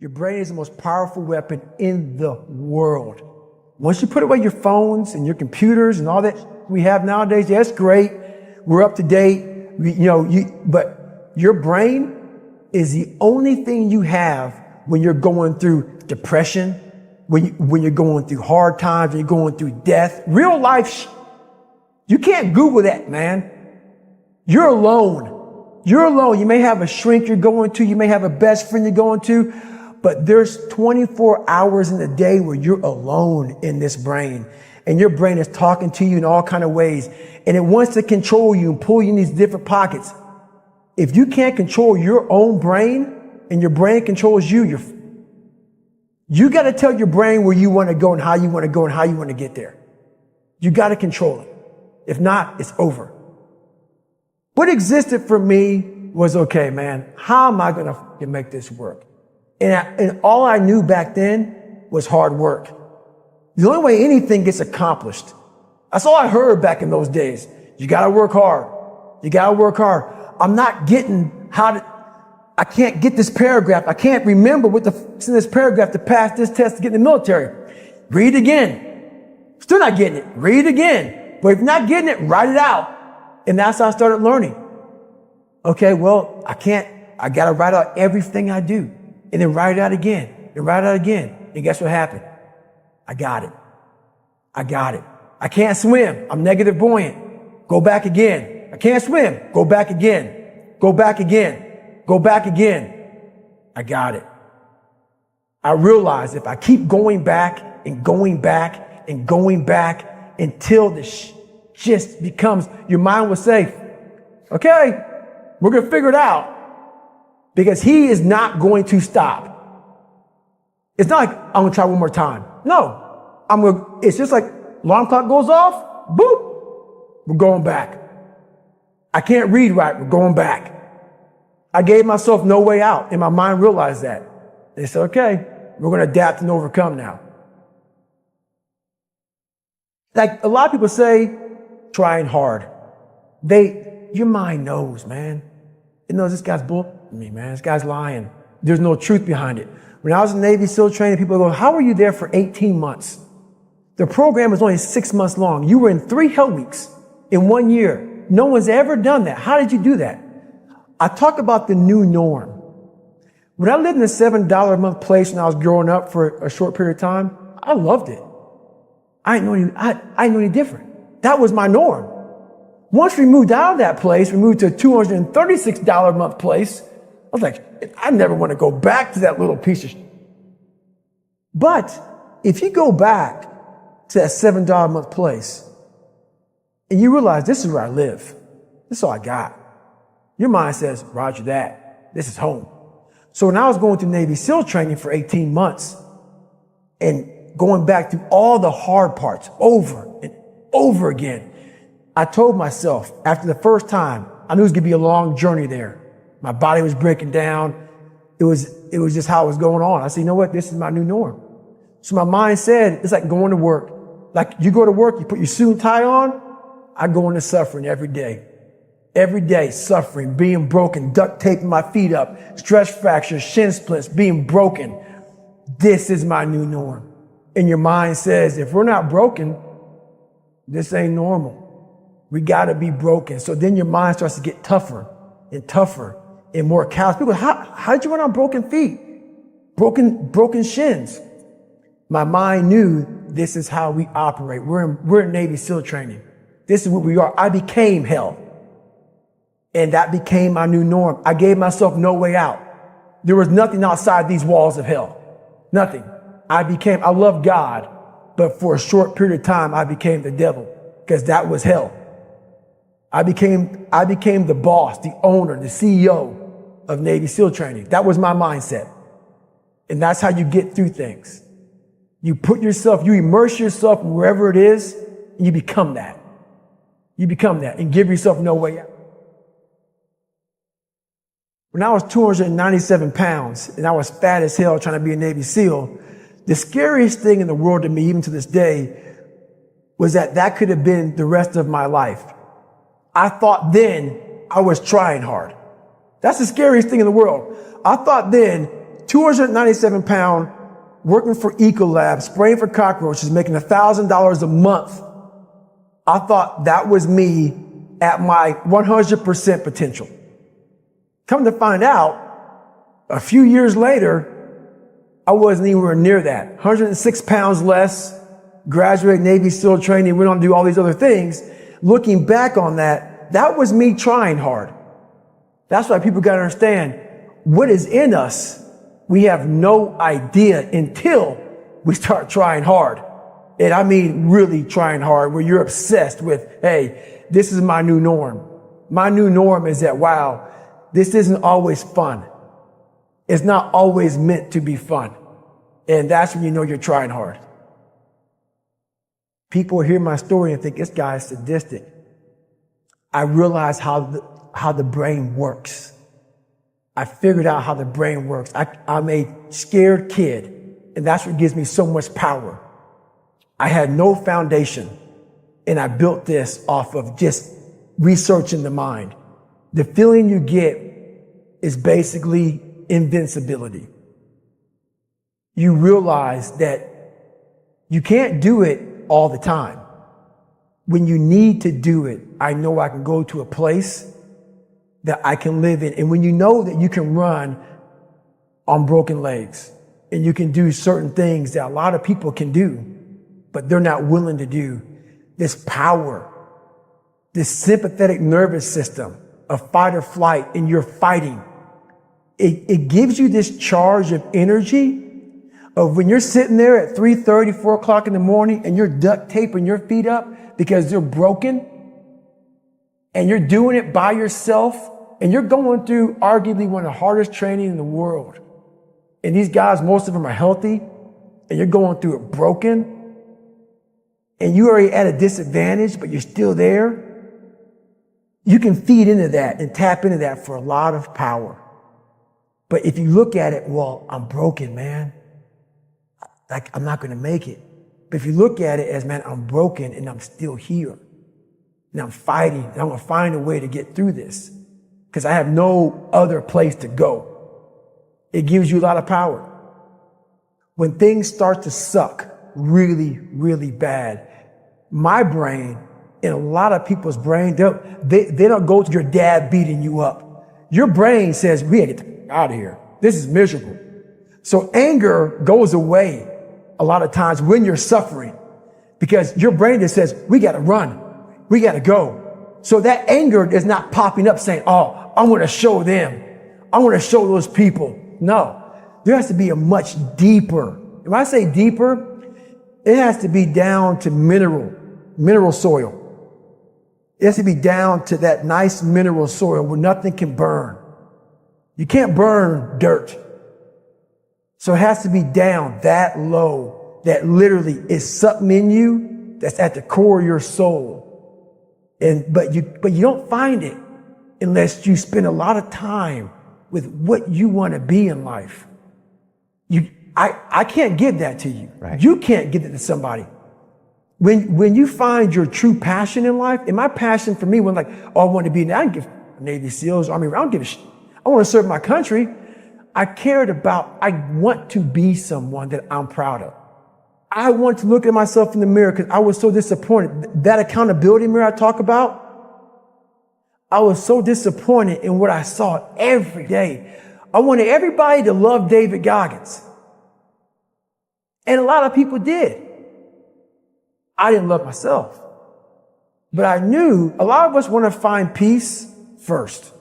Your brain is the most powerful weapon in the world. Once you put away your phones and your computers and all that we have nowadays, yeah, it's great. We're up to date. But your brain is the only thing you have when you're going through depression, when you're going through hard times, when you're going through death. Real life, you can't Google that, man. You're alone. You're alone. You may have a shrink you're going to. You may have a best friend you're going to. But there's 24 hours in a day where you're alone in this brain. And your brain is talking to you in all kinds of ways. And it wants to control you and pull you in these different pockets. If you can't control your own brain and your brain controls you, you got to tell your brain where you want to go and how you want to go and how you want to get there. You got to control it. If not, it's over. What existed for me was, okay, man, how am I going to make this work? And all I knew back then was hard work. The only way anything gets accomplished. That's all I heard back in those days. You got to work hard. You got to work hard. I'm not getting I can't get this paragraph. I can't remember what in this paragraph to pass this test to get in the military. Read again. Still not getting it. Read again. But if you're not getting it, write it out. And that's how I started learning. Okay, well, I got to write out everything I do. And then write it out again. And write it out again. And guess what happened? I got it. I can't swim. I'm negative buoyant. Go back again. I can't swim. Go back again. Go back again. Go back again. I got it. I realized if I keep going back and going back and going back until this just becomes, your mind will say, okay, we're going to figure it out. Because he is not going to stop. It's not like I'm going to try one more time. No, it's just like alarm clock goes off. Boop. We're going back. I can't read right. We're going back. I gave myself no way out, and my mind realized that. They said, okay, we're going to adapt and overcome now. Like a lot of people say, trying hard. Your mind knows, man. It knows this guy's bull. Me, man, this guy's lying. There's no truth behind it. When I was in Navy SEAL training, people go, how were you there for 18 months? The program was only 6 months long. You were in 3 hell weeks in 1 year. No one's ever done that. How did you do that? I talk about the new norm. When I lived in a $7 a month place when I was growing up for a short period of time, I loved it. I didn't know any different. That was my norm. Once we moved out of that place, we moved to a $236 a month place. I was like, I never want to go back to that little piece of shit. But if you go back to that $7 a month place and you realize this is where I live, this is all I got. Your mind says, Roger that. This is home. So when I was going through Navy SEAL training for 18 months and going back through all the hard parts over and over again, I told myself after the first time, I knew it was going to be a long journey there. My body was breaking down. It was just how it was going on. I said, you know what? This is my new norm. So my mind said, it's like going to work. Like you go to work, you put your suit and tie on. I go into suffering every day. Every day, suffering, being broken, duct taping my feet up, stress fractures, shin splints, being broken. This is my new norm. And your mind says, if we're not broken, this ain't normal. We got to be broken. So then your mind starts to get tougher and tougher and more callous. People, how did you run on broken feet? Broken shins. My mind knew this is how we operate. We're in Navy SEAL training. This is what we are. I became hell. And that became my new norm. I gave myself no way out. There was nothing outside these walls of hell. Nothing. I loved God, but for a short period of time, I became the devil because that was hell. I became the boss, the owner, the CEO of Navy SEAL training. That was my mindset. And that's how you get through things. You immerse yourself wherever it is, and you become that. You become that and give yourself no way out. When I was 297 pounds and I was fat as hell trying to be a Navy SEAL, the scariest thing in the world to me, even to this day, was that could have been the rest of my life. I thought then I was trying hard. That's the scariest thing in the world. I thought then 297 pound, working for Ecolab, spraying for cockroaches, making $1,000 a month. I thought that was me at my 100% potential. Come to find out, a few years later, I wasn't anywhere near that. 106 pounds less, graduated Navy SEAL training, went on to do all these other things. Looking back on that, that was me trying hard. That's why people got to understand what is in us. We have no idea until we start trying hard. And I mean really trying hard, where you're obsessed with, hey, this is my new norm. My new norm is that, wow, this isn't always fun. It's not always meant to be fun. And that's when you know you're trying hard. People hear my story and think this guy is sadistic. I realize how the brain works. I figured out how the brain works. I'm a scared kid, and that's what gives me so much power. I had no foundation, and I built this off of just researching the mind. The feeling you get is basically invincibility. You realize that you can't do it all the time. When you need to do it, I know I can go to a place that I can live in. And when you know that you can run on broken legs and you can do certain things that a lot of people can do, but they're not willing to do, this power, this sympathetic nervous system of fight or flight, and you're fighting, it gives you this charge of energy of when you're sitting there at 3:30, 4 o'clock in the morning and you're duct taping your feet up because they're broken, and you're doing it by yourself, and you're going through arguably one of the hardest training in the world. And these guys, most of them are healthy, and you're going through it broken, and you're already at a disadvantage, but you're still there. You can feed into that and tap into that for a lot of power. But if you look at it, well, I'm broken, man. Like, I'm not going to make it. But if you look at it as, man, I'm broken and I'm still here. And I'm fighting, and I'm going to find a way to get through this because I have no other place to go. It gives you a lot of power. When things start to suck really, really bad, my brain and a lot of people's brain, they don't go to your dad beating you up. Your brain says, we gotta get out of here. This is miserable. So anger goes away a lot of times when you're suffering because your brain just says, we got to run. We got to go. So that anger is not popping up saying, oh, I want to show them. I want to show those people. No, there has to be a much deeper. When I say deeper, it has to be down to mineral soil. It has to be down to that nice mineral soil where nothing can burn. You can't burn dirt. So it has to be down that low, that literally is something in you that's at the core of your soul. But you don't find it unless you spend a lot of time with what you want to be in life. I can't give that to you. Right. You can't give it to somebody. When you find your true passion in life, and my passion for me was like, oh, I want to be, I don't give Navy SEALs, Army, I don't give a shit. I want to serve my country. I want to be someone that I'm proud of. I want to look at myself in the mirror because I was so disappointed. That accountability mirror I talk about, I was so disappointed in what I saw every day. I wanted everybody to love David Goggins. And a lot of people did. I didn't love myself. But I knew a lot of us want to find peace first.